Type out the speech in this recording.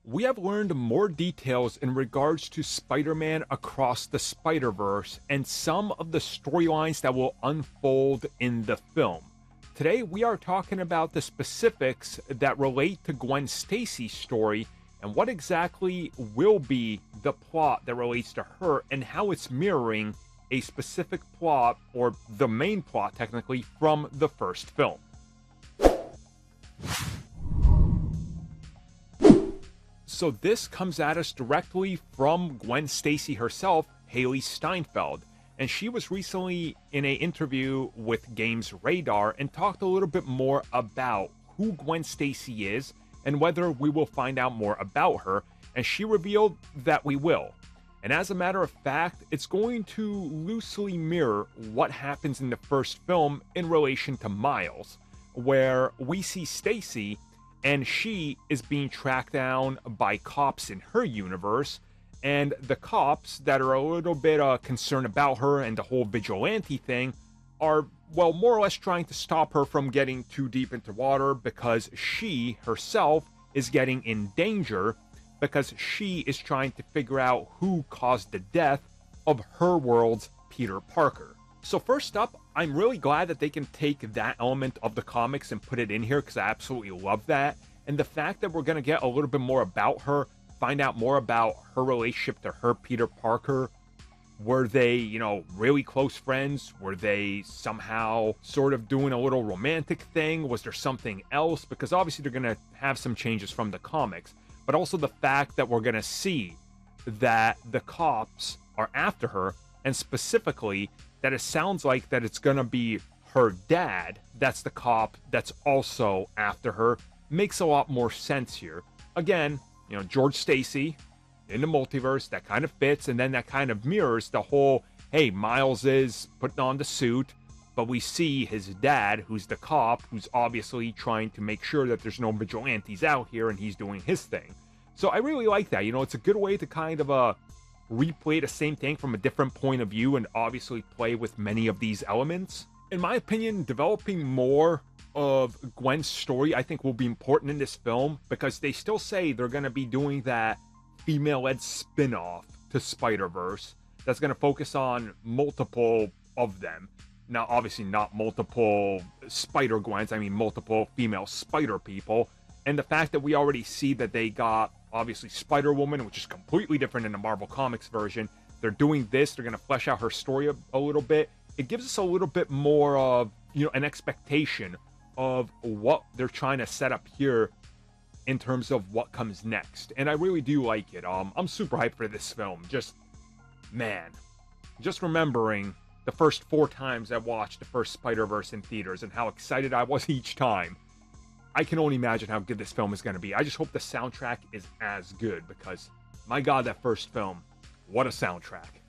we have learned more details in regards to Spider-Man Across the Spider-Verse and some of the storylines that will unfold in the film. Today, we are talking about the specifics that relate to Gwen Stacy's story and what exactly will be the plot that relates to her and how it's mirroring a specific plot, or the main plot technically, from the first film. So this comes at us directly from Gwen Stacy herself, Haley Steinfeld, and she was recently in an interview with Games Radar and talked a little bit more about who Gwen Stacy is and whether we will find out more about her, and she revealed that we will. And as a matter of fact, it's going to loosely mirror what happens in the first film in relation to Miles, where we see Stacy and she is being tracked down by cops in her universe, and the cops that are a little bit concerned about her and the whole vigilante thing are, well, more or less trying to stop her from getting too deep into water because she herself is getting in danger because she is trying to figure out who caused the death of her world's Peter Parker. So first up, I'm really glad that they can take that element of the comics and put it in here because I absolutely love that. And the fact that we're going to get a little bit more about her, find out more about her relationship to her Peter Parker. Were they, really close friends? Were they somehow sort of doing a little romantic thing? Was there something else? Because obviously they're going to have some changes from the comics. But also the fact that we're going to see that the cops are after her, and specifically that it sounds like that it's going to be her dad that's the cop that's also after her, makes a lot more sense here. Again, George Stacy in the multiverse, that kind of fits, and then that kind of mirrors the whole, hey, Miles is putting on the suit, but we see his dad, who's the cop, who's obviously trying to make sure that there's no vigilantes out here, and he's doing his thing. So I really like that. It's a good way to kind of replay the same thing from a different point of view and obviously play with many of these elements. In my opinion, developing more of Gwen's story I think will be important in this film because they still say they're going to be doing that female-led spin-off to Spider-Verse that's going to focus on multiple of them. Now, obviously not multiple Spider-Gwens, I mean multiple female Spider people. And the fact that we already see that they got, obviously, Spider-Woman, which is completely different in the Marvel Comics version. They're doing this, they're going to flesh out her story a little bit. It gives us a little bit more of, an expectation of what they're trying to set up here in terms of what comes next. And I really do like it. I'm super hyped for this film. Just remembering the first 4 times I watched the first Spider-Verse in theaters and how excited I was each time. I can only imagine how good this film is going to be. I just hope the soundtrack is as good because, my God, that first film, what a soundtrack.